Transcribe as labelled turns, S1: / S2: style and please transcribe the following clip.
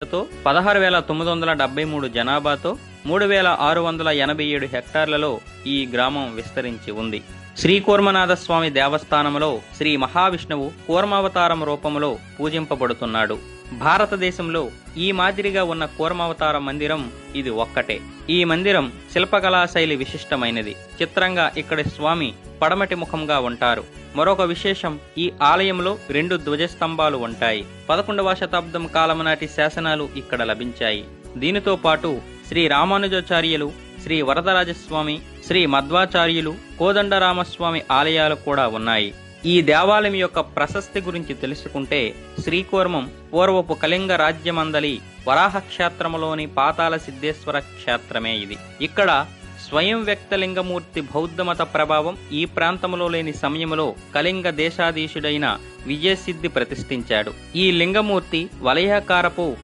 S1: సరుకుతో 16,973 జనాభాతో 3,687 హెక్టార్లలో ఈ గ్రామం విస్తరించి ఉంది. శ్రీ కూర్మనాథస్వామి దేవస్థానంలో శ్రీ మహావిష్ణువు కూర్మావతారం రూపంలో పూజింపబడుతున్నాడు. భారతదేశంలో ఈ మాదిరిగా ఉన్న కూర్మావతార మందిరం ఇది ఒక్కటే. ఈ మందిరం శిల్పకళా శైలి విశిష్టమైనది. చిత్రంగా ఇక్కడి స్వామి పడమటి ముఖంగా ఉంటారు. మరొక విశేషం, ఈ ఆలయంలో 2 ధ్వజస్తంభాలు ఉంటాయి. 11వ శతాబ్దం కాలం నాటి శాసనాలు ఇక్కడ లభించాయి. దీనితో పాటు శ్రీ రామానుజాచార్యులు, శ్రీ వరదరాజస్వామి, శ్రీ మధ్వాచార్యులు, కోదండరామస్వామి ఆలయాలు కూడా ఉన్నాయి. ఈ దేవాలయం యొక్క ప్రశస్తి గురించి తెలుసుకుంటే, శ్రీకూర్మం పూర్వపు కళింగ రాజ్యమందలి వరాహ క్షేత్రములోని పాతాళ సిద్ధేశ్వర క్షేత్రమే ఇది. ఇక్కడ స్వయం వ్యక్తలింగమూర్తి బౌద్ధమత ప్రభావం ఈ ప్రాంతంలో లేని సమయంలో కళింగ దేశాధీశుడైన విజయసిద్ధి ప్రతిష్ఠించాడు. ఈ లింగమూర్తి వలయాకారపు